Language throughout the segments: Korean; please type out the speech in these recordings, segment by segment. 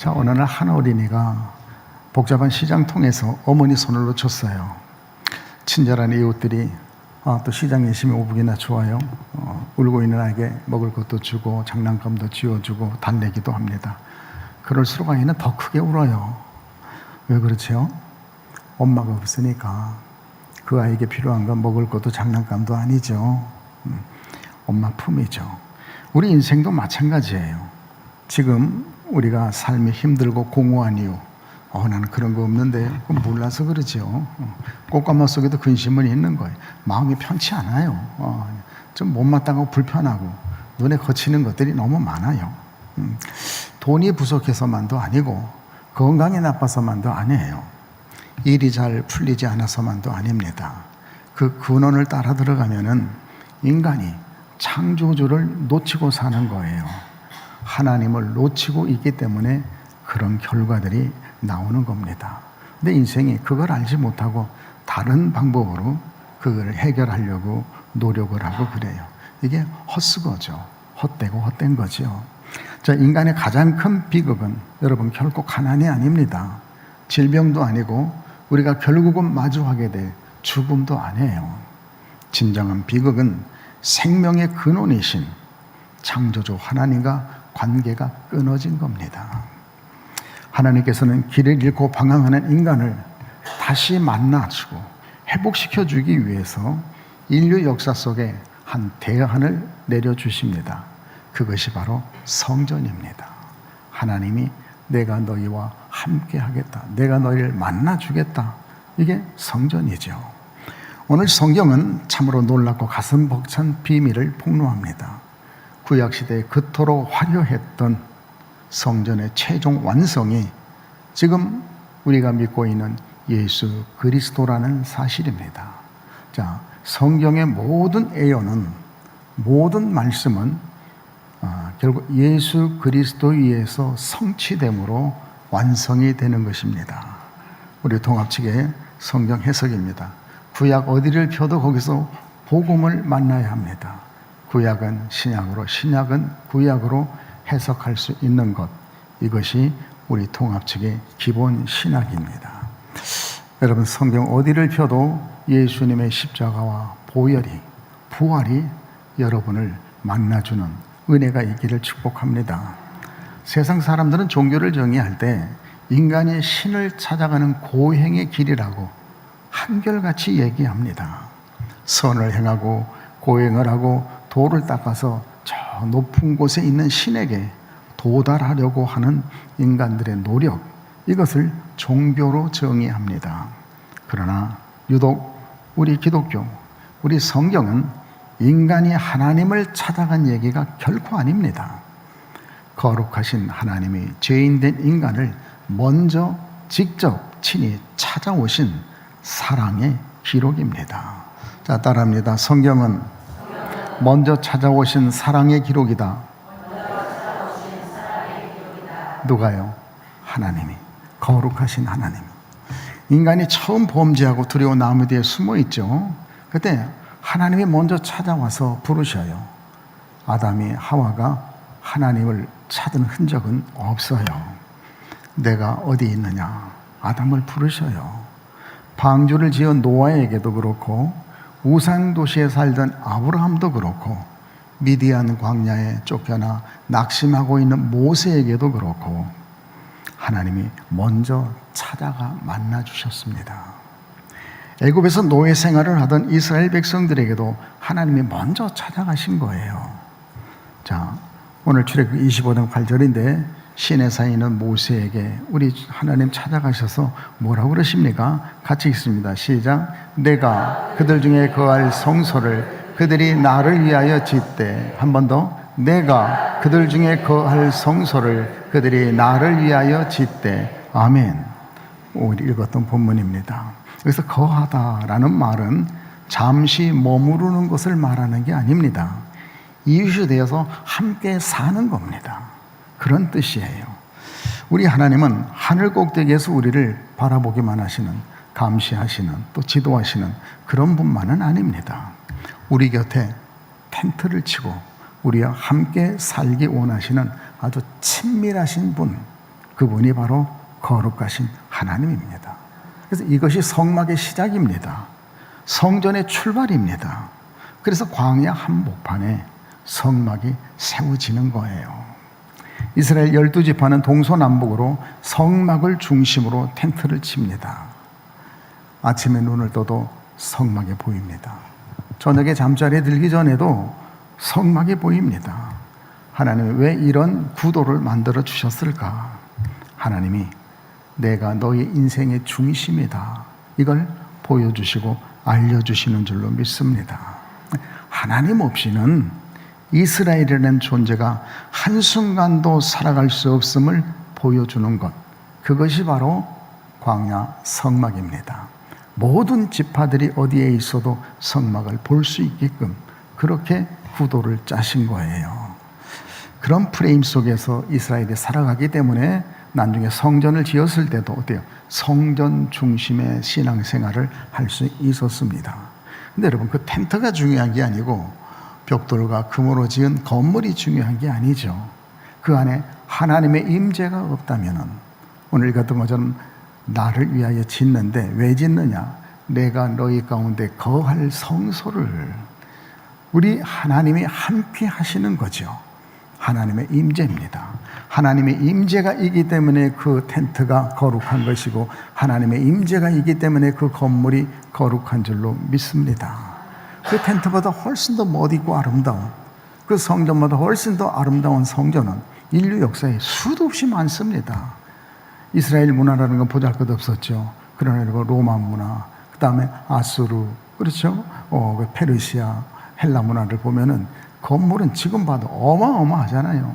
자, 어느 날 한 어린이가 복잡한 시장통에서 어머니 손을 놓쳤어요. 친절한 이웃들이 또 시장 열심히 오복이나 좋아요. 울고 있는 아이에게 먹을 것도 주고 장난감도 쥐어주고 달래기도 합니다. 그럴수록 아이는 더 크게 울어요. 왜 그렇죠? 엄마가 없으니까. 그 아이에게 필요한 건 먹을 것도 장난감도 아니죠. 엄마 품이죠. 우리 인생도 마찬가지예요. 지금 우리가 삶이 힘들고 공허한 이유, 나는 그런 거 없는데, 그건 몰라서 그러죠. 꽃가마 속에도 근심은 있는 거예요. 마음이 편치 않아요. 좀 못마땅하고 불편하고 눈에 거치는 것들이 너무 많아요. 돈이 부족해서만도 아니고 건강이 나빠서만도 아니에요. 일이 잘 풀리지 않아서만도 아닙니다. 그 근원을 따라 들어가면은 인간이 창조주를 놓치고 사는 거예요. 하나님을 놓치고 있기 때문에 그런 결과들이 나오는 겁니다. 근데 인생이 그걸 알지 못하고 다른 방법으로 그걸 해결하려고 노력을 하고 그래요. 이게 헛수고죠. 헛되고 헛된 거죠. 자, 인간의 가장 큰 비극은 여러분 결코 가난이 아닙니다. 질병도 아니고 우리가 결국은 마주하게 될 죽음도 아니에요. 진정한 비극은 생명의 근원이신 창조주 하나님과 관계가 끊어진 겁니다. 하나님께서는 길을 잃고 방황하는 인간을 다시 만나주고 회복시켜주기 위해서 인류 역사 속에 한 대안을 내려주십니다. 그것이 바로 성전입니다. 하나님이 내가 너희와 함께 하겠다. 내가 너희를 만나주겠다. 이게 성전이죠. 오늘 성경은 참으로 놀랍고 가슴 벅찬 비밀을 폭로합니다. 구약시대에 그토록 화려했던 성전의 최종 완성이 지금 우리가 믿고 있는 예수 그리스도라는 사실입니다. 자, 성경의 모든 예언은, 모든 말씀은 결국 예수 그리스도에 의해서 성취됨으로 완성이 되는 것입니다. 우리 통합측의 성경 해석입니다. 구약 어디를 펴도 거기서 복음을 만나야 합니다. 구약은 신약으로, 신약은 구약으로 해석할 수 있는 것, 이것이 우리 통합측의 기본 신학입니다. 여러분, 성경 어디를 펴도 예수님의 십자가와 보혈이, 부활이 여러분을 만나주는 은혜가 있기를 축복합니다. 세상 사람들은 종교를 정의할 때 인간이 신을 찾아가는 고행의 길이라고 한결같이 얘기합니다. 선을 행하고 고행을 하고 도를 닦아서 저 높은 곳에 있는 신에게 도달하려고 하는 인간들의 노력, 이것을 종교로 정의합니다. 그러나 유독 우리 기독교, 우리 성경은 인간이 하나님을 찾아간 얘기가 결코 아닙니다. 거룩하신 하나님이 죄인된 인간을 먼저 직접 친히 찾아오신 사랑의 기록입니다. 자, 따라합니다. 성경은 먼저 찾아오신 사랑의 기록이다. 누가요? 하나님이. 거룩하신 하나님. 인간이 처음 범죄하고 두려워 나무 뒤에 숨어 있죠. 그때 하나님이 먼저 찾아와서 부르셔요. 아담이 하와가 하나님을 찾은 흔적은 없어요. 내가 어디 있느냐? 아담을 부르셔요. 방주를 지은 노아에게도 그렇고 우상 도시에 살던 아브라함도 그렇고 미디안 광야에 쫓겨나 낙심하고 있는 모세에게도 그렇고 하나님이 먼저 찾아가 만나주셨습니다. 애굽에서 노예 생활을 하던 이스라엘 백성들에게도 하나님이 먼저 찾아가신 거예요. 자, 오늘 출애굽기 25장 8절인데 시내산에 있는 모세에게 우리 하나님 찾아가셔서 뭐라고 그러십니까? 같이 읽습니다. 시작. 내가 그들 중에 거할 성소를 그들이 나를 위하여 짓되, 한 번 더. 내가 그들 중에 거할 성소를 그들이 나를 위하여 짓되. 아멘. 우리 읽었던 본문입니다. 여기서 거하다라는 말은 잠시 머무르는 것을 말하는 게 아닙니다. 이웃이 되어서 함께 사는 겁니다. 그런 뜻이에요. 우리 하나님은 하늘 꼭대기에서 우리를 바라보기만 하시는, 감시하시는, 또 지도하시는 그런 분만은 아닙니다. 우리 곁에 텐트를 치고 우리와 함께 살기 원하시는 아주 친밀하신 분, 그분이 바로 거룩하신 하나님입니다. 그래서 이것이 성막의 시작입니다. 성전의 출발입니다. 그래서 광야 한복판에 성막이 세워지는 거예요. 이스라엘 12지파는 동서남북으로 성막을 중심으로 텐트를 칩니다. 아침에 눈을 떠도 성막이 보입니다. 저녁에 잠자리에 들기 전에도 성막이 보입니다. 하나님이 왜 이런 구도를 만들어 주셨을까? 하나님이 내가 너의 인생의 중심이다, 이걸 보여주시고 알려주시는 줄로 믿습니다. 하나님 없이는 이스라엘이라는 존재가 한순간도 살아갈 수 없음을 보여주는 것, 그것이 바로 광야 성막입니다. 모든 지파들이 어디에 있어도 성막을 볼 수 있게끔 그렇게 구도를 짜신 거예요. 그런 프레임 속에서 이스라엘이 살아가기 때문에 나중에 성전을 지었을 때도 어때요? 성전 중심의 신앙생활을 할 수 있었습니다. 근데 여러분, 그 텐트가 중요한 게 아니고 벽돌과 금으로 지은 건물이 중요한 게 아니죠. 그 안에 하나님의 임재가 없다면은, 오늘 같은 것처럼 나를 위하여 짓는데 왜 짓느냐? 내가 너희 가운데 거할 성소를, 우리 하나님이 함께 하시는 거죠. 하나님의 임재입니다. 하나님의 임재가 있기 때문에 그 텐트가 거룩한 것이고, 하나님의 임재가 있기 때문에 그 건물이 거룩한 줄로 믿습니다. 그 텐트보다 훨씬 더 멋있고 아름다운, 그 성전보다 훨씬 더 아름다운 성전은 인류 역사에 수도 없이 많습니다. 이스라엘 문화라는 건 보잘것없었죠. 그러나 로마 문화, 그 다음에 아수르, 그렇죠? 페르시아, 헬라 문화를 보면은 건물은 지금 봐도 어마어마하잖아요.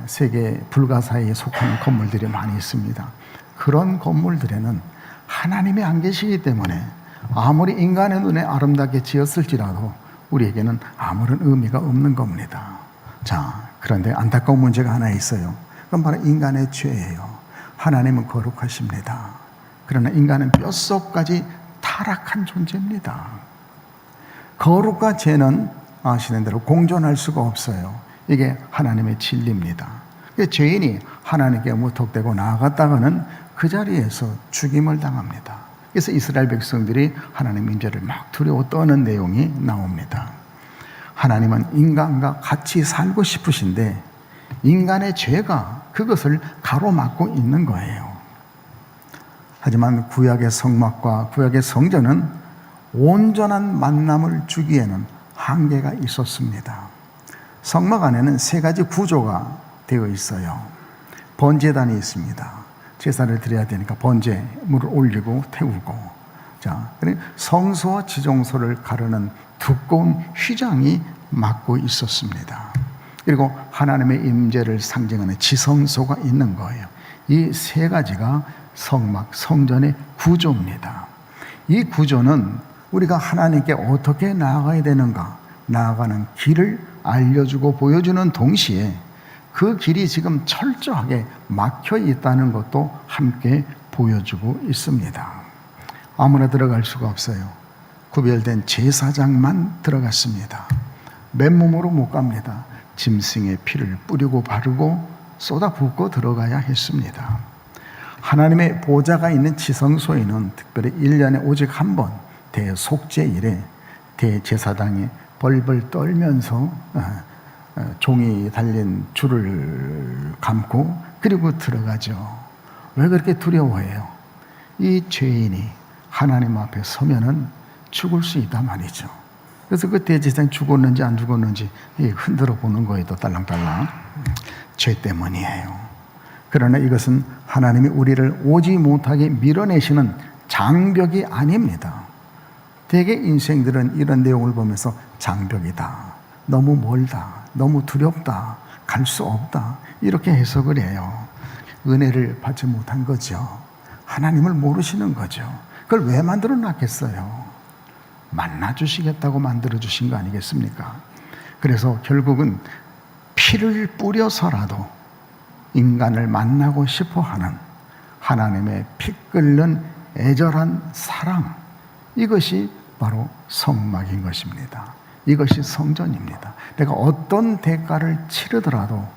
세계 불가사의에 속하는 건물들이 많이 있습니다. 그런 건물들에는 하나님이 안 계시기 때문에 아무리 인간의 눈에 아름답게 지었을지라도 우리에게는 아무런 의미가 없는 겁니다. 자, 그런데 안타까운 문제가 하나 있어요. 그건 바로 인간의 죄예요. 하나님은 거룩하십니다. 그러나 인간은 뼛속까지 타락한 존재입니다. 거룩과 죄는 아시는 대로 공존할 수가 없어요. 이게 하나님의 진리입니다. 죄인이 하나님께 무턱대고 나아갔다가는 그 자리에서 죽임을 당합니다. 그래서 이스라엘 백성들이 하나님 임재를 막 두려워 떠는 내용이 나옵니다. 하나님은 인간과 같이 살고 싶으신데 인간의 죄가 그것을 가로막고 있는 거예요. 하지만 구약의 성막과 구약의 성전은 온전한 만남을 주기에는 한계가 있었습니다. 성막 안에는 세 가지 구조가 되어 있어요. 번제단이 있습니다. 제사를 드려야 되니까 번제물을 올리고 태우고, 자, 성소와 지정소를 가르는 두꺼운 휘장이 막고 있었습니다. 그리고 하나님의 임재를 상징하는 지성소가 있는 거예요. 이 세 가지가 성막, 성전의 구조입니다. 이 구조는 우리가 하나님께 어떻게 나아가야 되는가, 나아가는 길을 알려주고 보여주는 동시에 그 길이 지금 철저하게 막혀 있다는 것도 함께 보여주고 있습니다. 아무나 들어갈 수가 없어요. 구별된 제사장만 들어갔습니다. 맨몸으로 못 갑니다. 짐승의 피를 뿌리고 바르고 쏟아붓고 들어가야 했습니다. 하나님의 보좌가 있는 지성소에는 특별히 1년에 오직 한 번 대속죄일에 대제사장이 벌벌 떨면서 종이 달린 줄을 감고 그리고 들어가죠. 왜 그렇게 두려워해요? 이 죄인이 하나님 앞에 서면은 죽을 수 있단 말이죠. 그래서 그 대제사장이 죽었는지 안 죽었는지 흔들어 보는 거예요. 또 딸랑딸랑. 죄 때문이에요. 그러나 이것은 하나님이 우리를 오지 못하게 밀어내시는 장벽이 아닙니다. 대개 인생들은 이런 내용을 보면서 장벽이다, 너무 멀다, 너무 두렵다, 갈 수 없다, 이렇게 해석을 해요. 은혜를 받지 못한 거죠. 하나님을 모르시는 거죠. 그걸 왜 만들어 놨겠어요? 만나 주시겠다고 만들어 주신 거 아니겠습니까? 그래서 결국은 피를 뿌려서라도 인간을 만나고 싶어 하는 하나님의 피 끓는 애절한 사랑, 이것이 바로 성막인 것입니다. 이것이 성전입니다. 내가 어떤 대가를 치르더라도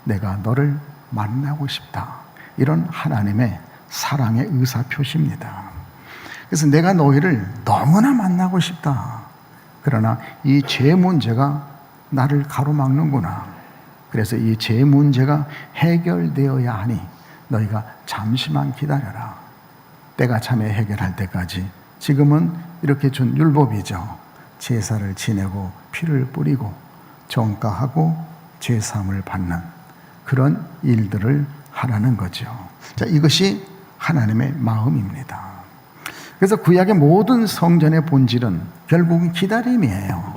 내가 너를 만나고 싶다. 이런 하나님의 사랑의 의사표시입니다. 그래서 내가 너희를 너무나 만나고 싶다. 그러나 이 죄 문제가 나를 가로막는구나. 그래서 이 죄 문제가 해결되어야 하니 너희가 잠시만 기다려라. 때가 참에 해결할 때까지. 지금은 이렇게 준 율법이죠. 제사를 지내고 피를 뿌리고 정가하고 죄사함을 받는 그런 일들을 하라는 거죠. 자, 이것이 하나님의 마음입니다. 그래서 구약의 모든 성전의 본질은 결국은 기다림이에요.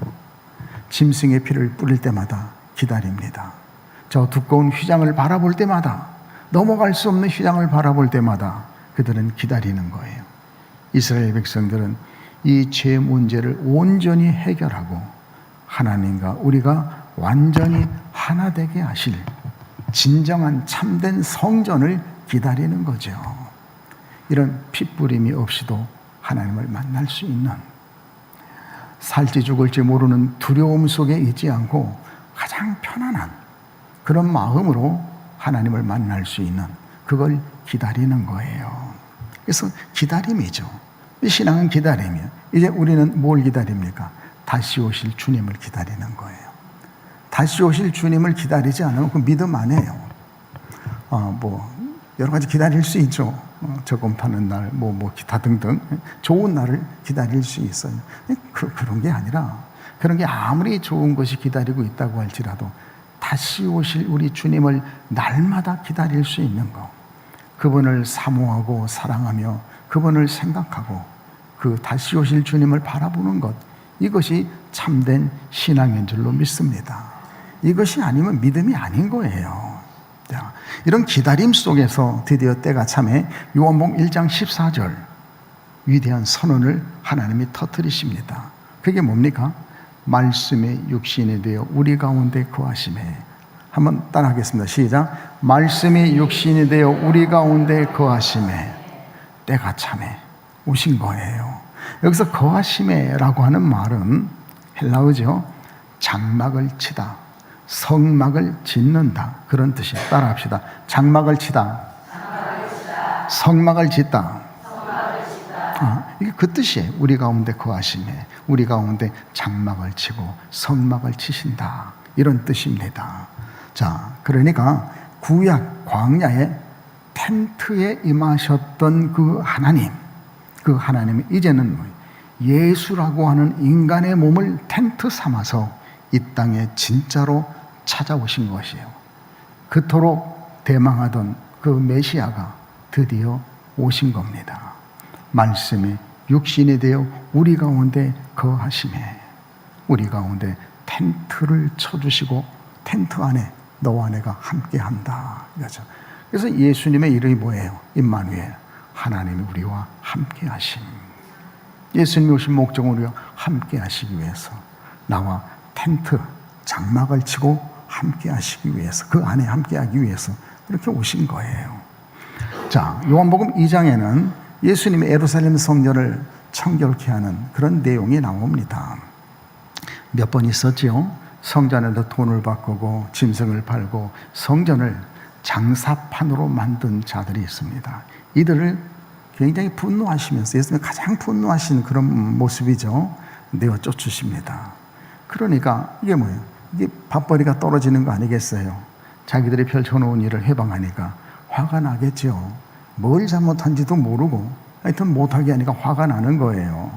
짐승의 피를 뿌릴 때마다 기다립니다. 저 두꺼운 휘장을 바라볼 때마다, 넘어갈 수 없는 휘장을 바라볼 때마다 그들은 기다리는 거예요. 이스라엘 백성들은 이 죄 문제를 온전히 해결하고 하나님과 우리가 완전히 하나 되게 하실 진정한 참된 성전을 기다리는 거죠. 이런 핏부림이 없이도 하나님을 만날 수 있는, 살지 죽을지 모르는 두려움 속에 있지 않고 가장 편안한 그런 마음으로 하나님을 만날 수 있는, 그걸 기다리는 거예요. 그래서 기다림이죠. 신앙은 기다림이에요. 이제 우리는 뭘 기다립니까? 다시 오실 주님을 기다리는 거예요. 다시 오실 주님을 기다리지 않으면 그 믿음 안 해요. 여러 가지 기다릴 수 있죠. 저금 타는 날, 기타 등등 좋은 날을 기다릴 수 있어요. 그런 게 아니라, 그런 게 아무리 좋은 것이 기다리고 있다고 할지라도 다시 오실 우리 주님을 날마다 기다릴 수 있는 것, 그분을 사모하고 사랑하며 그분을 생각하고 그 다시 오실 주님을 바라보는 것, 이것이 참된 신앙인 줄로 믿습니다. 이것이 아니면 믿음이 아닌 거예요. 자, 이런 기다림 속에서 드디어 때가 참에 요한복음 1장 14절 위대한 선언을 하나님이 터뜨리십니다. 그게 뭡니까? 말씀이 육신이 되어 우리 가운데 거하심에. 한번 따라하겠습니다. 시작. 말씀이 육신이 되어 우리 가운데 거하심에. 때가 참에 오신 거예요. 여기서 거하심에라고 하는 말은 헬라어죠. 장막을 치다, 성막을 짓는다, 그런 뜻이. 따라합시다. 장막을 치다, 성막을 짓다. 이게 그 뜻이에요. 우리 가운데 거하심에, 우리 가운데 장막을 치고 성막을 치신다, 이런 뜻입니다. 자, 그러니까 구약 광야에 텐트에 임하셨던 그 하나님이 이제는 예수라고 하는 인간의 몸을 텐트 삼아서 이 땅에 진짜로 찾아오신 것이에요. 그토록 대망하던 그 메시아가 드디어 오신 겁니다. 말씀이 육신이 되어 우리 가운데 거하심에, 우리 가운데 텐트를 쳐주시고 텐트 안에 너와 내가 함께한다, 이거죠. 그래서 예수님의 이름이 뭐예요? 임마누엘, 하나님이 우리와 함께하심. 예수님이 오신 목적은 우리와 함께하시기 위해서, 나와 텐트, 장막을 치고 함께하시기 위해서, 그 안에 함께하기 위해서 이렇게 오신 거예요. 자, 요한복음 2장에는 예수님이 예루살렘 성전을 청결케 하는 그런 내용이 나옵니다. 몇 번 있었지요. 성전에서 돈을 바꾸고 짐승을 팔고 성전을 장사판으로 만든 자들이 있습니다. 이들을 굉장히 분노하시면서, 예수님이 가장 분노하신 그런 모습이죠. 내어 쫓으십니다. 그러니까 이게 뭐예요? 이게 밥벌이가 떨어지는 거 아니겠어요? 자기들이 펼쳐놓은 일을 해방하니까 화가 나겠죠. 뭘 잘못한지도 모르고 하여튼 못하게 하니까 화가 나는 거예요.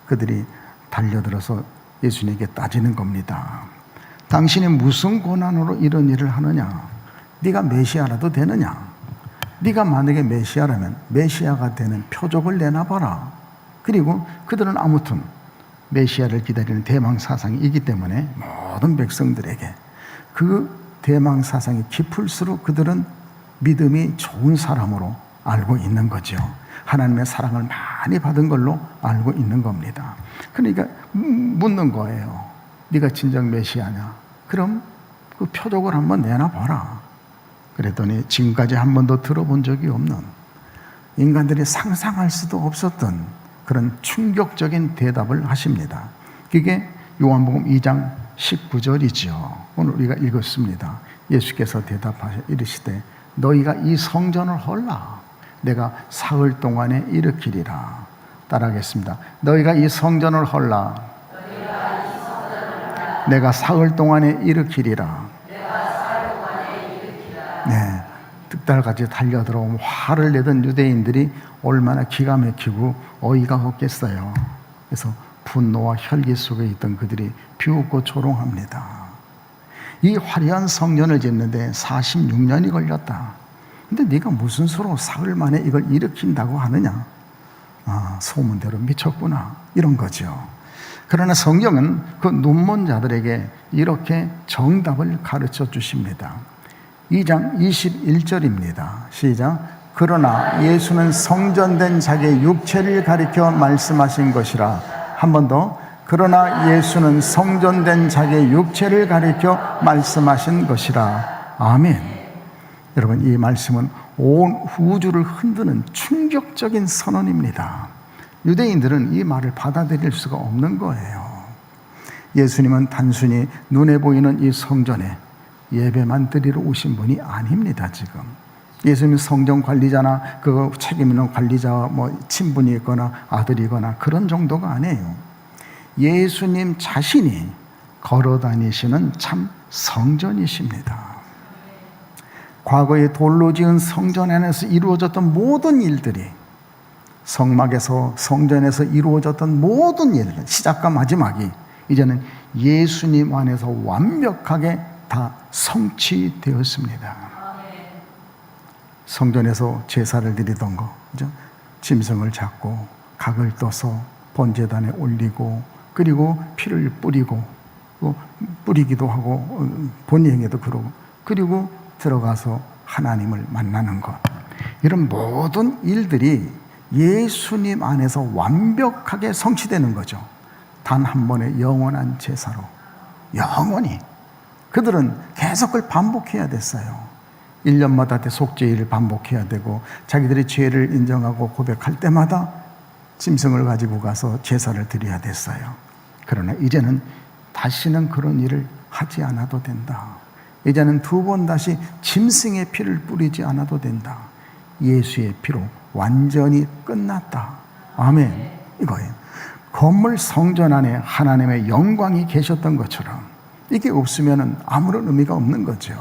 그들이 달려들어서 예수님에게 따지는 겁니다. 당신이 무슨 권한으로 이런 일을 하느냐? 네가 메시아라도 되느냐? 네가 만약에 메시아라면 메시아가 되는 표적을 내놔봐라. 그리고 그들은 아무튼 메시아를 기다리는 대망 사상이기 때문에 모든 백성들에게 그 대망 사상이 깊을수록 그들은 믿음이 좋은 사람으로 알고 있는 거죠. 하나님의 사랑을 많이 받은 걸로 알고 있는 겁니다. 그러니까 묻는 거예요. 네가 진정 메시아냐? 그럼 그 표적을 한번 내놔봐라. 그랬더니 지금까지 한 번도 들어본 적이 없는, 인간들이 상상할 수도 없었던 그런 충격적인 대답을 하십니다. 그게 요한복음 2장 19절이죠. 오늘 우리가 읽었습니다. 예수께서 대답하여 이르시되 너희가 이 성전을 헐라. 내가 사흘 동안에 일으키리라. 따라하겠습니다. 너희가 이 성전을 헐라. 내가 사흘 동안에 일으키리라. 네, 득달같이 달려들어오면 화를 내던 유대인들이 얼마나 기가 막히고 어이가 없겠어요. 그래서 분노와 혈기 속에 있던 그들이 비웃고 조롱합니다. 이 화려한 성전을 짓는데 46년이 걸렸다. 근데 네가 무슨 수로 사흘 만에 이걸 일으킨다고 하느냐? 소문대로 미쳤구나, 이런 거죠. 그러나 성경은 그 눈먼 자들에게 이렇게 정답을 가르쳐 주십니다. 2장 21절입니다. 시작. 그러나 예수는 성전된 자기의 육체를 가리켜 말씀하신 것이라. 한 번 더. 그러나 예수는 성전된 자기의 육체를 가리켜 말씀하신 것이라. 아멘. 여러분, 이 말씀은 온 우주를 흔드는 충격적인 선언입니다. 유대인들은 이 말을 받아들일 수가 없는 거예요. 예수님은 단순히 눈에 보이는 이 성전에 예배만 드리러 오신 분이 아닙니다. 지금 예수님은 성전 관리자나 그 책임 있는 관리자와 친분이 있거나 아들이거나 그런 정도가 아니에요. 예수님 자신이 걸어 다니시는 참 성전이십니다. 과거에 돌로 지은 성전 안에서 이루어졌던 모든 일들이, 성막에서 성전에서 이루어졌던 모든 일들, 시작과 마지막이 이제는 예수님 안에서 완벽하게 다 성취되었습니다. 성전에서 제사를 드리던 거, 그죠? 짐승을 잡고 각을 떠서 번제단에 올리고, 그리고 피를 뿌리고, 뿌리기도 하고 본행에도 그러고, 그리고 들어가서 하나님을 만나는 것, 이런 모든 일들이 예수님 안에서 완벽하게 성취되는 거죠. 단 한 번의 영원한 제사로 영원히. 그들은 계속 그걸 반복해야 됐어요. 1년마다 속죄일을 반복해야 되고, 자기들의 죄를 인정하고 고백할 때마다 짐승을 가지고 가서 제사를 드려야 됐어요. 그러나 이제는 다시는 그런 일을 하지 않아도 된다. 이제는 두 번 다시 짐승의 피를 뿌리지 않아도 된다. 예수의 피로 완전히 끝났다. 아멘. 이거예요. 건물 성전 안에 하나님의 영광이 계셨던 것처럼, 이게 없으면 아무런 의미가 없는 거죠.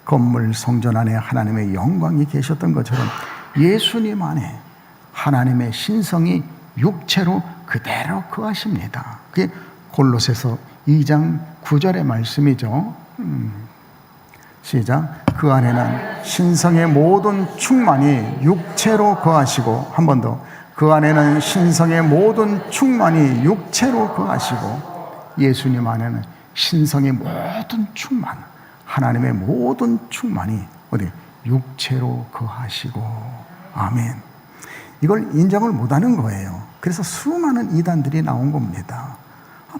건물 성전 안에 하나님의 영광이 계셨던 것처럼 예수님 안에 하나님의 신성이 육체로 그대로 거하십니다. 그게 골로새서 2장 9절의 말씀이죠. 시작. 그 안에는 신성의 모든 충만이 육체로 거하시고, 한 번 더. 그 안에는 신성의 모든 충만이 육체로 거하시고, 예수님 안에는 신성의 모든 충만, 하나님의 모든 충만이 어디? 육체로 거하시고. 아멘. 이걸 인정을 못하는 거예요. 그래서 수많은 이단들이 나온 겁니다.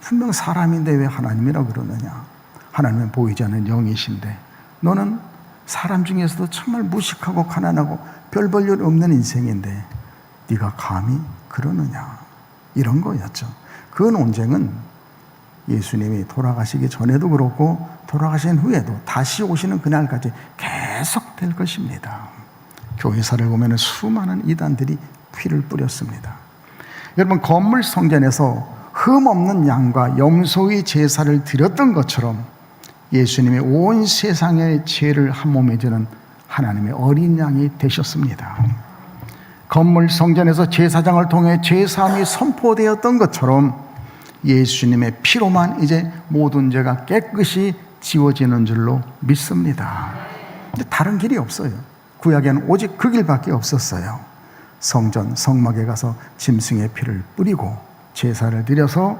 분명 사람인데 왜 하나님이라고 그러느냐? 하나님은 보이지 않는 영이신데 너는 사람 중에서도 정말 무식하고 가난하고 별 볼 일 없는 인생인데 네가 감히 그러느냐? 이런 거였죠. 그 논쟁은 예수님이 돌아가시기 전에도 그렇고 돌아가신 후에도 다시 오시는 그날까지 계속될 것입니다. 교회사를 보면 수많은 이단들이 피를 뿌렸습니다. 여러분, 건물 성전에서 흠없는 양과 염소의 제사를 드렸던 것처럼 예수님이 온 세상의 죄를 한 몸에 지는 하나님의 어린 양이 되셨습니다. 건물 성전에서 제사장을 통해 죄사함이 선포되었던 것처럼 예수님의 피로만 이제 모든 죄가 깨끗이 지워지는 줄로 믿습니다. 근데 다른 길이 없어요. 구약에는 오직 그 길밖에 없었어요. 성전, 성막에 가서 짐승의 피를 뿌리고 제사를 드려서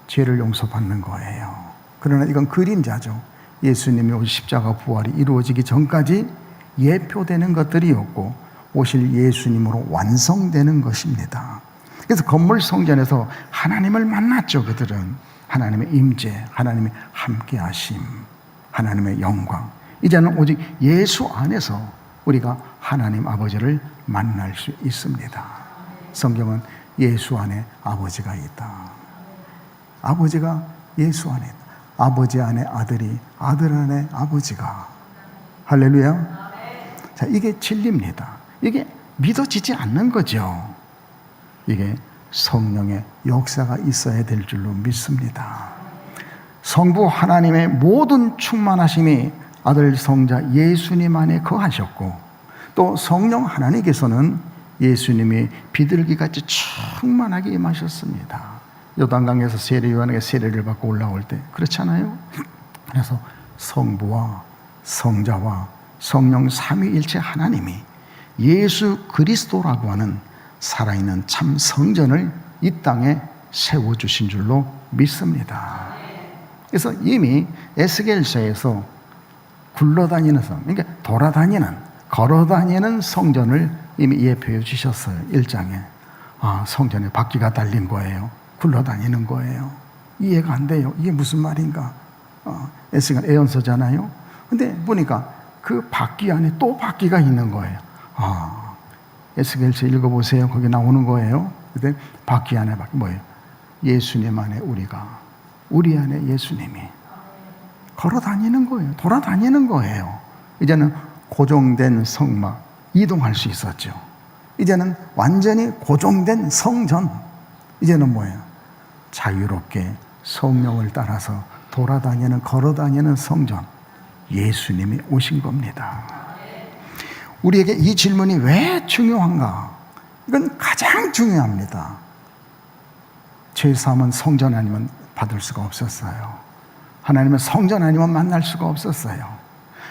죄를 용서받는 거예요. 그러나 이건 그림자죠. 예수님이 오실 십자가 부활이 이루어지기 전까지 예표되는 것들이었고 오실 예수님으로 완성되는 것입니다. 그래서 건물 성전에서 하나님을 만났죠. 그들은 하나님의 임재, 하나님의 함께하심, 하나님의 영광. 이제는 오직 예수 안에서 우리가 하나님 아버지를 만날 수 있습니다. 성경은 예수 안에 아버지가 있다. 아버지가 예수 안에 있다. 아버지 안에 아들이, 아들 안에 아버지가. 할렐루야. 자, 이게 진리입니다. 이게 믿어지지 않는 거죠. 이게 성령의 역사가 있어야 될 줄로 믿습니다. 성부 하나님의 모든 충만하심이 아들 성자 예수님 안에 거하셨고, 또 성령 하나님께서는 예수님이 비둘기같이 충만하게 임하셨습니다. 요단강에서 세례 요한에게 세례를 받고 올라올 때 그렇잖아요. 그래서 성부와 성자와 성령 삼위일체 하나님이 예수 그리스도라고 하는 살아있는 참 성전을 이 땅에 세워주신 줄로 믿습니다. 그래서 이미 에스겔서에서 굴러다니는 그러니까 돌아다니는, 걸어다니는 성전을 이미 예표해 주셨어요. 1장에. 아, 성전에 바퀴가 달린 거예요. 굴러다니는 거예요. 이해가 안 돼요. 이게 무슨 말인가? 에스겔 애언서잖아요. 근데 보니까 그 바퀴 안에 또 바퀴가 있는 거예요. 에스겔서 읽어보세요. 거기 나오는 거예요. 근데 바퀴 안에 뭐예요? 예수님 안에 우리 안에 예수님이 걸어 다니는 거예요. 돌아다니는 거예요. 이제는 고정된 성막, 이동할 수 있었죠. 이제는 완전히 고정된 성전. 이제는 뭐예요? 자유롭게 성령을 따라서 돌아다니는, 걸어 다니는 성전. 예수님이 오신 겁니다. 우리에게 이 질문이 왜 중요한가? 이건 가장 중요합니다. 죄사함은 성전 아니면 받을 수가 없었어요. 하나님은 성전 아니면 만날 수가 없었어요.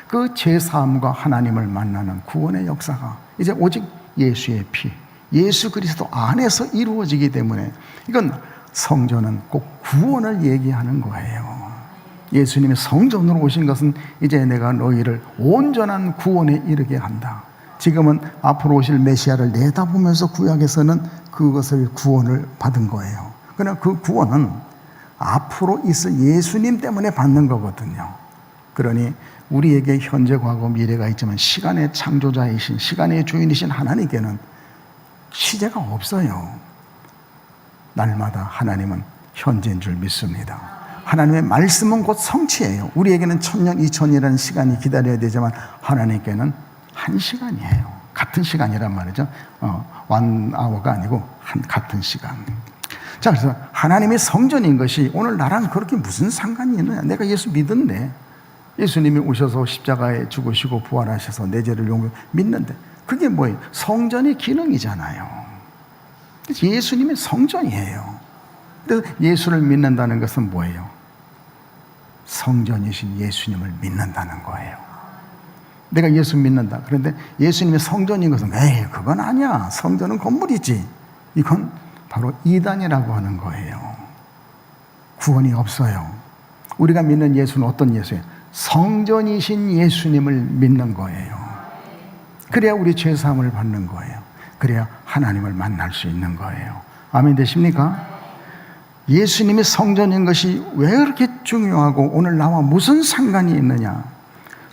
그 죄사함과 하나님을 만나는 구원의 역사가 이제 오직 예수의 피, 예수 그리스도 안에서 이루어지기 때문에 이건 성전은 꼭 구원을 얘기하는 거예요. 예수님이 성전으로 오신 것은 이제 내가 너희를 온전한 구원에 이르게 한다. 지금은 앞으로 오실 메시아를 내다보면서 구약에서는 그것을 구원을 받은 거예요. 그러나 그 구원은 앞으로 있을 예수님 때문에 받는 거거든요. 그러니 우리에게 현재, 과거, 미래가 있지만 시간의 창조자이신, 시간의 주인이신 하나님께는 시제가 없어요. 날마다 하나님은 현재인 줄 믿습니다. 하나님의 말씀은 곧 성취예요. 우리에게는 1000년, 2000이라는 시간이 기다려야 되지만 하나님께는 1시간이에요. 같은 시간이란 말이죠. 1hour가 아니고 같은 시간. 자, 그래서 하나님의 성전인 것이 오늘 나랑 그렇게 무슨 상관이 있느냐? 내가 예수 믿은데, 예수님이 오셔서 십자가에 죽으시고 부활하셔서 내 죄를 용서 믿는데, 그게 뭐예요? 성전의 기능이잖아요. 예수님이 성전이에요. 그래서 예수를 믿는다는 것은 뭐예요? 성전이신 예수님을 믿는다는 거예요. 내가 예수 믿는다. 그런데 예수님이 성전인 것은 그건 아니야. 성전은 건물이지. 이건 바로 이단이라고 하는 거예요. 구원이 없어요. 우리가 믿는 예수는 어떤 예수예요? 성전이신 예수님을 믿는 거예요. 그래야 우리 죄사함을 받는 거예요. 그래야 하나님을 만날 수 있는 거예요. 아멘 되십니까? 예수님이 성전인 것이 왜 그렇게 중요하고 오늘 나와 무슨 상관이 있느냐?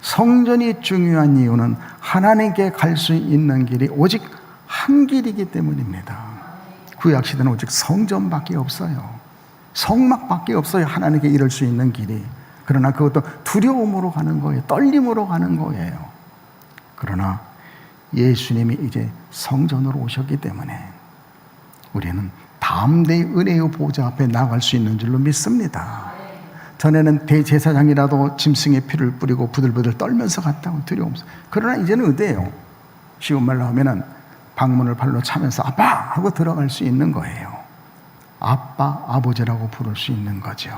성전이 중요한 이유는 하나님께 갈 수 있는 길이 오직 한 길이기 때문입니다. 구약시대는 오직 성전밖에 없어요. 성막밖에 없어요. 하나님께 이룰 수 있는 길이. 그러나 그것도 두려움으로 가는 거예요. 떨림으로 가는 거예요. 그러나 예수님이 이제 성전으로 오셨기 때문에 우리는 다음 대의 은혜의 보좌 앞에 나갈 수 있는 줄로 믿습니다. 전에는 대제사장이라도 짐승의 피를 뿌리고 부들부들 떨면서 갔다고 두려우면서. 그러나 이제는 어때요? 쉬운 말로 하면은 방문을 발로 차면서 아빠 하고 들어갈 수 있는 거예요. 아빠, 아버지라고 부를 수 있는 거죠.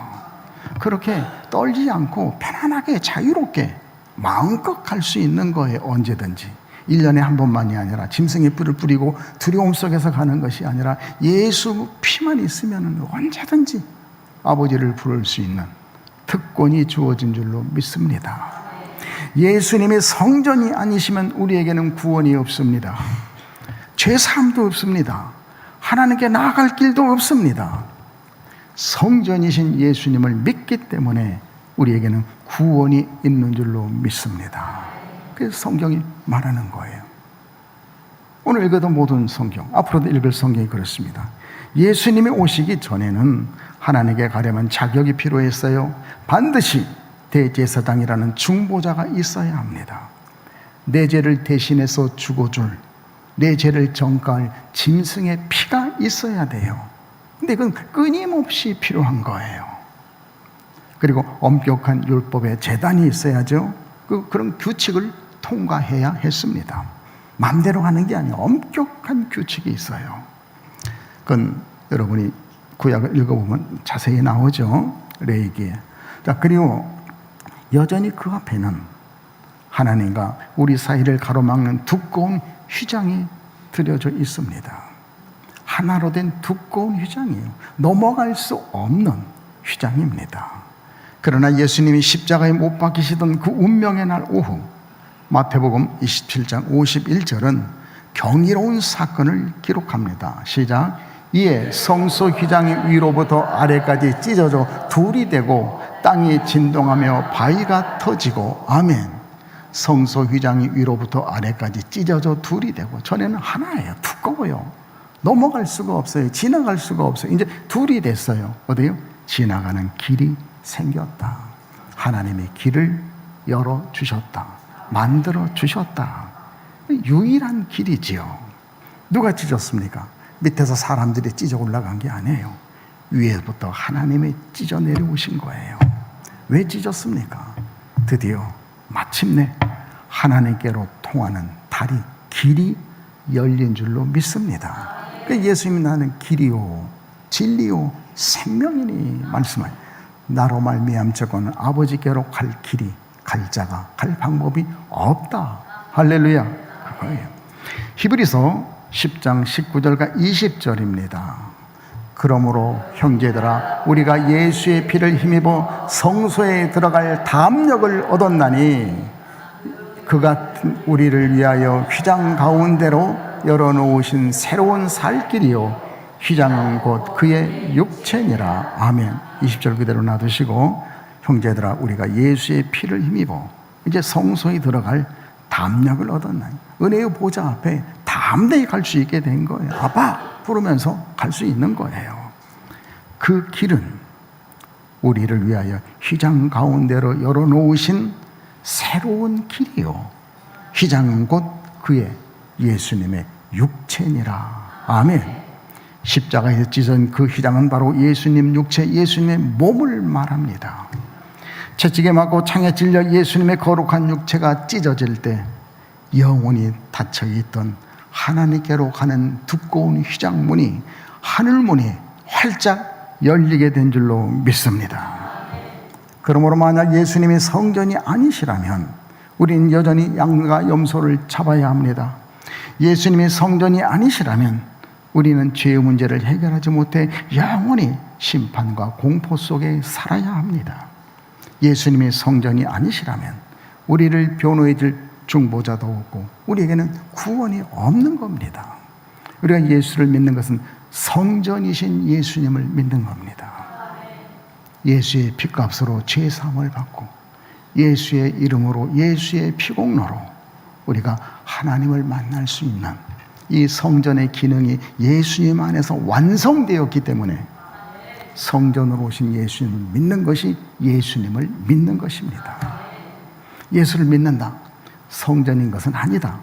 그렇게 떨지 않고 편안하게 자유롭게 마음껏 갈 수 있는 거예요. 언제든지. 1년에 한 번만이 아니라 짐승의 뿔을 뿌리고 두려움 속에서 가는 것이 아니라 예수 피만 있으면 언제든지 아버지를 부를 수 있는 특권이 주어진 줄로 믿습니다. 예수님이 성전이 아니시면 우리에게는 구원이 없습니다. 죄사함도 없습니다. 하나님께 나아갈 길도 없습니다. 성전이신 예수님을 믿기 때문에 우리에게는 구원이 있는 줄로 믿습니다. 그래서 성경이 말하는 거예요. 오늘 읽어도 모든 성경, 앞으로도 읽을 성경이 그렇습니다. 예수님이 오시기 전에는 하나님께 가려면 자격이 필요했어요. 반드시 대제사장이라는 중보자가 있어야 합니다. 내 죄를 대신해서 죽어줄, 내 죄를 정가할 짐승의 피가 있어야 돼요. 근데 그건 끊임없이 필요한 거예요. 그리고 엄격한 율법의 제단이 있어야죠. 그런 규칙을 통과해야 했습니다. 마음대로 하는 게 아니에요. 엄격한 규칙이 있어요. 그건 여러분이 구약을 읽어보면 자세히 나오죠. 레위기에. 자, 그리고 여전히 그 앞에는 하나님과 우리 사이를 가로막는 두꺼운 휘장이 드려져 있습니다. 하나로 된 두꺼운 휘장이에요. 넘어갈 수 없는 휘장입니다. 그러나 예수님이 십자가에 못 박히시던 그 운명의 날 오후, 마태복음 27장 51절은 경이로운 사건을 기록합니다. 시작. 이에 성소 휘장이 위로부터 아래까지 찢어져 둘이 되고 땅이 진동하며 바위가 터지고. 아멘. 성소 휘장이 위로부터 아래까지 찢어져 둘이 되고. 전에는 하나예요. 두꺼워요. 넘어갈 수가 없어요. 지나갈 수가 없어요. 이제 둘이 됐어요. 어디요? 지나가는 길이 생겼다. 하나님이 길을 열어주셨다. 만들어주셨다. 유일한 길이지요. 누가 찢었습니까? 밑에서 사람들이 찢어 올라간 게 아니에요. 위에부터 하나님이 찢어 내려오신 거예요. 왜 찢었습니까? 드디어 마침내 하나님께로 통하는 다리, 길이 열린 줄로 믿습니다. 예수님이 나는 길이요 진리요 생명이니 말씀하여 나로 말미암자고는 아버지께로 갈 길이, 갈 자가, 갈 방법이 없다. 할렐루야. 그거예요. 히브리서 10장 19절과 20절입니다. 그러므로 형제들아 우리가 예수의 피를 힘입어 성소에 들어갈 담력을 얻었나니 그가 우리를 위하여 휘장 가운데로 열어놓으신 새로운 살 길이요 휘장은 곧 그의 육체니라. 아멘. 20절 그대로 놔두시고 형제들아 우리가 예수의 피를 힘입어 이제 성소에 들어갈 담력을 얻었나니 은혜의 보좌 앞에 담대히 갈 수 있게 된 거예요. 아빠 부르면서 갈 수 있는 거예요. 그 길은 우리를 위하여 휘장 가운데로 열어놓으신 새로운 길이요 휘장은 곧 그의 예수님의 육체니라. 아멘. 십자가에서 찢은 그 휘장은 바로 예수님 육체, 예수님의 몸을 말합니다. 채찍에 맞고 창에 찔려 예수님의 거룩한 육체가 찢어질 때 영원히 닫혀있던 하나님께로 가는 두꺼운 휘장문이, 하늘문이 활짝 열리게 된 줄로 믿습니다. 그러므로 만약 예수님이 성전이 아니시라면 우리는 여전히 양과 염소를 잡아야 합니다. 예수님이 성전이 아니시라면 우리는 죄의 문제를 해결하지 못해 영원히 심판과 공포 속에 살아야 합니다. 예수님이 성전이 아니시라면 우리를 변호해 줄 중보자도 없고 우리에게는 구원이 없는 겁니다. 우리가 예수를 믿는 것은 성전이신 예수님을 믿는 겁니다. 예수의 피값으로 죄 사함을 받고 예수의 이름으로 예수의 피공로로 우리가 하나님을 만날 수 있는 이 성전의 기능이 예수님 안에서 완성되었기 때문에 성전으로 오신 예수님을 믿는 것이 예수님을 믿는 것입니다. 예수를 믿는다. 성전인 것은 아니다.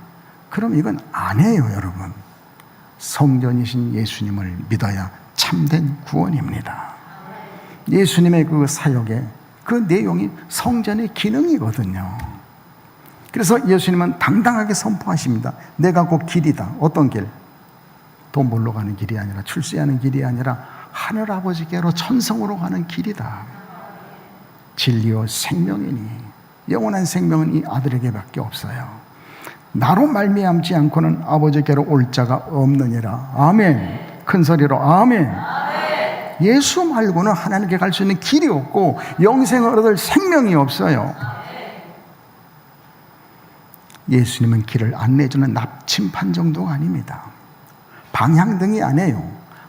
그럼 이건 아니에요, 여러분. 성전이신 예수님을 믿어야 참된 구원입니다. 예수님의 그 사역의 그 내용이 성전의 기능이거든요. 그래서 예수님은 당당하게 선포하십니다. 내가 곧 길이다. 어떤 길? 돈 벌러 가는 길이 아니라, 출세하는 길이 아니라 하늘아버지께로 천성으로 가는 길이다. 진리요 생명이니 영원한 생명은 이 아들에게밖에 없어요. 나로 말미암지 않고는 아버지께로 올 자가 없느니라. 아멘. 큰 소리로 아멘. 아멘. 예수 말고는 하나님께 갈 수 있는 길이 없고 영생을 얻을 생명이 없어요. 예수님은 길을 안내해주는 납침판 정도가 아닙니다. 방향등이 아니에요.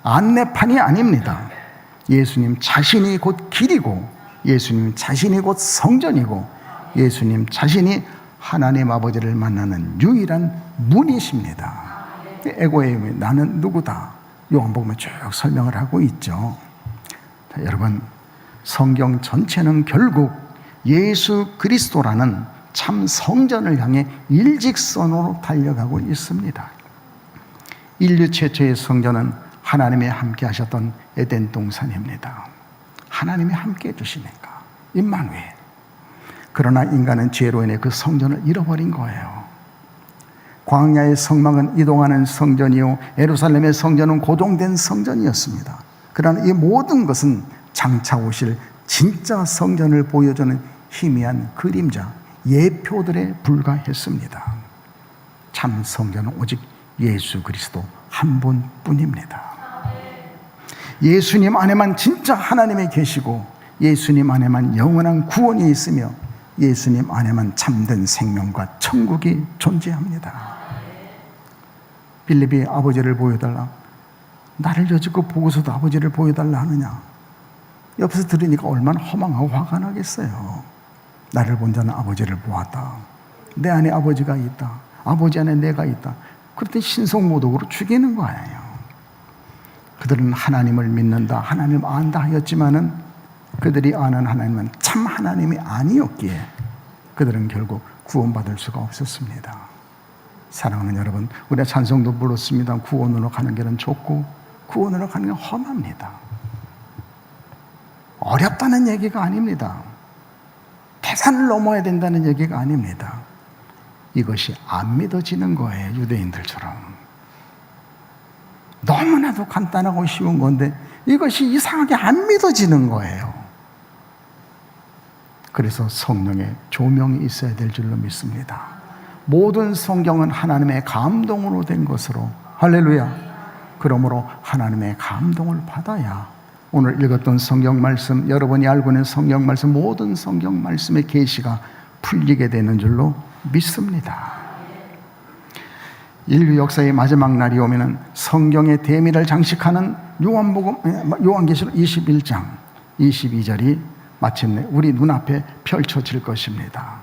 안내판이 아닙니다. 예수님 자신이 곧 길이고 예수님 자신이 곧 성전이고 예수님 자신이 하나님 아버지를 만나는 유일한 문이십니다. 에고에임이 나는 누구다. 요한복음에 쭉 설명을 하고 있죠. 자, 여러분 성경 전체는 결국 예수 그리스도라는 참 성전을 향해 일직선으로 달려가고 있습니다. 인류 최초의 성전은 하나님이 함께 하셨던 에덴 동산입니다. 하나님이 함께 해주시니까 임마누엘. 그러나 인간은 죄로 인해 그 성전을 잃어버린 거예요. 광야의 성막은 이동하는 성전이요, 예루살렘의 성전은 고정된 성전이었습니다. 그러나 이 모든 것은 장차 오실 진짜 성전을 보여주는 희미한 그림자, 예표들에 불과했습니다. 참 성전은 오직 예수 그리스도 한 분뿐입니다. 예수님 안에만 진짜 하나님이 계시고, 예수님 안에만 영원한 구원이 있으며, 예수님 안에만 참된 생명과 천국이 존재합니다. 빌립이 아버지를 보여달라. 나를 여지껏 보고서도 아버지를 보여달라 하느냐. 옆에서 들으니까 얼마나 허망하고 화가 나겠어요. 나를 본 자는 아버지를 보았다. 내 안에 아버지가 있다. 아버지 안에 내가 있다. 그랬더니 신성모독으로 죽이는 거예요. 그들은 하나님을 믿는다, 하나님을 안다 하였지만은 그들이 아는 하나님은 참 하나님이 아니었기에 그들은 결국 구원받을 수가 없었습니다. 사랑하는 여러분, 우리가 찬송도 불렀습니다. 구원으로 가는 길은 좁고 구원으로 가는 길은 험합니다. 어렵다는 얘기가 아닙니다. 계산을 넘어야 된다는 얘기가 아닙니다. 이것이 안 믿어지는 거예요. 유대인들처럼. 너무나도 간단하고 쉬운 건데 이것이 이상하게 안 믿어지는 거예요. 그래서 성령의 조명이 있어야 될 줄로 믿습니다. 모든 성경은 하나님의 감동으로 된 것으로, 할렐루야. 그러므로 하나님의 감동을 받아야 오늘 읽었던 성경 말씀, 여러분이 알고 있는 성경 말씀, 모든 성경 말씀의 계시가 풀리게 되는 줄로 믿습니다. 인류 역사의 마지막 날이 오면은 성경의 대미를 장식하는 요한계시록 21장 22절이 마침내 우리 눈앞에 펼쳐질 것입니다.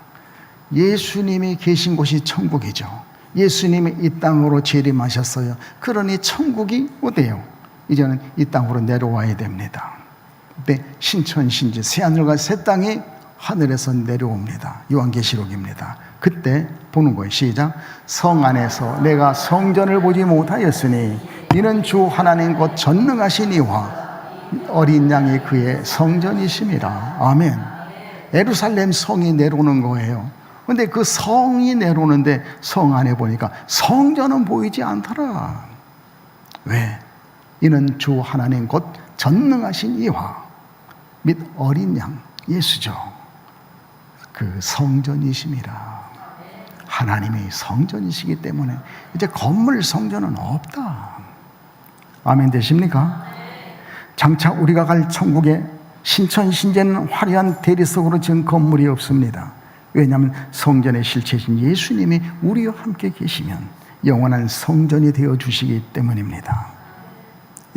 예수님이 계신 곳이 천국이죠. 예수님이 이 땅으로 재림하셨어요. 그러니 천국이 어때요? 이제는 이 땅으로 내려와야 됩니다. 그때 신천신지 새하늘과 새 땅이 하늘에서 내려옵니다. 요한계시록입니다. 그때 보는 거예요. 시작. 성 안에서 내가 성전을 보지 못하였으니 이는 주 하나님 곧 전능하신 이와 어린 양이 그의 성전이심이라. 아멘. 예루살렘 성이 내려오는 거예요. 근데 그 성이 내려오는데 성 안에 보니까 성전은 보이지 않더라. 왜? 이는 주 하나님 곧 전능하신 이와 및 어린 양 예수죠. 그 성전이심이라. 하나님이 성전이시기 때문에 이제 건물 성전은 없다. 아멘 되십니까? 장차 우리가 갈 천국에 신천신제는 화려한 대리석으로 지은 건물이 없습니다. 왜냐하면 성전의 실체이신 예수님이 우리와 함께 계시면 영원한 성전이 되어 주시기 때문입니다.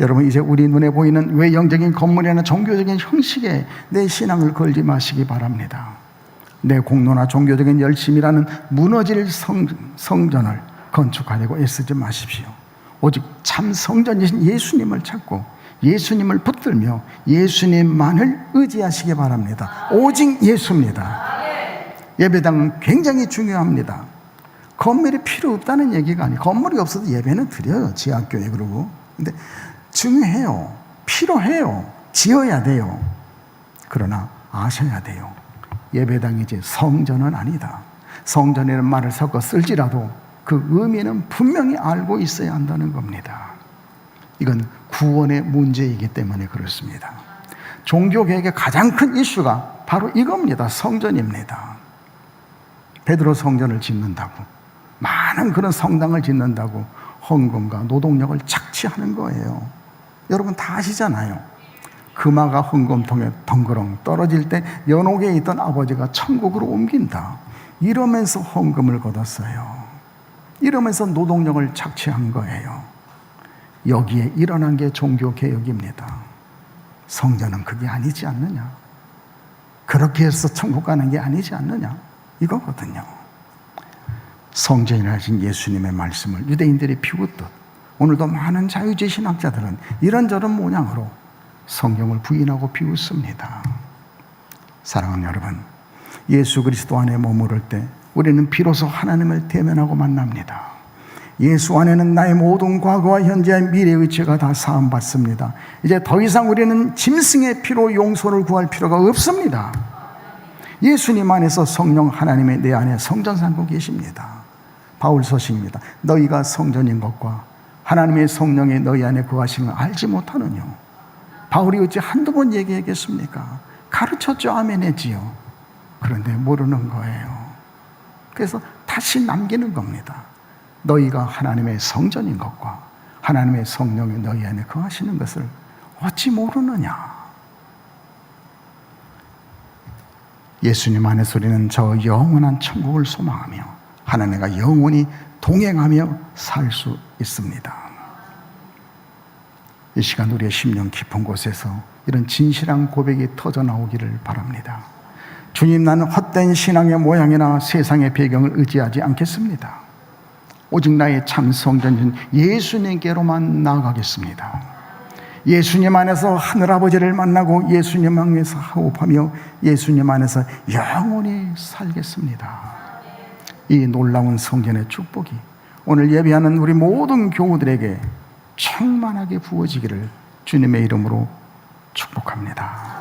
여러분, 이제 우리 눈에 보이는 외형적인 건물이나 종교적인 형식에 내 신앙을 걸지 마시기 바랍니다. 내 공로나 종교적인 열심이라는 무너질 성전을 건축하려고 애쓰지 마십시오. 오직 참 성전이신 예수님을 찾고 예수님을 붙들며 예수님만을 의지하시기 바랍니다. 오직 예수입니다. 예배당은 굉장히 중요합니다. 건물이 필요 없다는 얘기가 아니에요. 건물이 없어도 예배는 드려요. 지하교회 그러고. 근데 중요해요. 필요해요. 지어야 돼요. 그러나 아셔야 돼요. 예배당이지 성전은 아니다. 성전이라는 말을 섞어 쓸지라도 그 의미는 분명히 알고 있어야 한다는 겁니다. 이건 구원의 문제이기 때문에 그렇습니다. 종교개혁의 가장 큰 이슈가 바로 이겁니다. 성전입니다. 베드로 성전을 짓는다고, 많은 그런 성당을 짓는다고 헌금과 노동력을 착취하는 거예요. 여러분 다 아시잖아요. 금화가 헌금통에 덩그렁 떨어질 때 연옥에 있던 아버지가 천국으로 옮긴다. 이러면서 헌금을 걷었어요. 이러면서 노동력을 착취한 거예요. 여기에 일어난 게 종교개혁입니다. 성전은 그게 아니지 않느냐? 그렇게 해서 천국 가는 게 아니지 않느냐? 이거거든요. 성전이라 하신 예수님의 말씀을 유대인들이 비웃듯 오늘도 많은 자유주의 신학자들은 이런저런 모양으로 성경을 부인하고 비웃습니다. 사랑하는 여러분, 예수 그리스도 안에 머무를 때 우리는 비로소 하나님을 대면하고 만납니다. 예수 안에는 나의 모든 과거와 현재와 미래의 죄가 다 사함받습니다. 이제 더 이상 우리는 짐승의 피로 용서를 구할 필요가 없습니다. 예수님 안에서 성령 하나님의 내 안에 성전 삼고 계십니다. 바울 서신입니다. 너희가 성전인 것과 하나님의 성령이 너희 안에 거하시는 걸 알지 못하느뇨. 바울이 어찌 한두 번 얘기하겠습니까? 가르쳤죠. 아멘 했지요. 그런데 모르는 거예요. 그래서 다시 남기는 겁니다. 너희가 하나님의 성전인 것과 하나님의 성령이 너희 안에 거하시는 것을 어찌 모르느냐. 예수님 안에서 우리는 저 영원한 천국을 소망하며 하나님과 영원히 동행하며 살 수 있습니다. 이 시간 우리의 심령 깊은 곳에서 이런 진실한 고백이 터져 나오기를 바랍니다. 주님, 나는 헛된 신앙의 모양이나 세상의 배경을 의지하지 않겠습니다. 오직 나의 참 성전인 예수님께로만 나아가겠습니다. 예수님 안에서 하늘아버지를 만나고 예수님 안에서 호흡하며 예수님 안에서 영원히 살겠습니다. 이 놀라운 성전의 축복이 오늘 예배하는 우리 모든 교우들에게 충만하게 부어지기를 주님의 이름으로 축복합니다.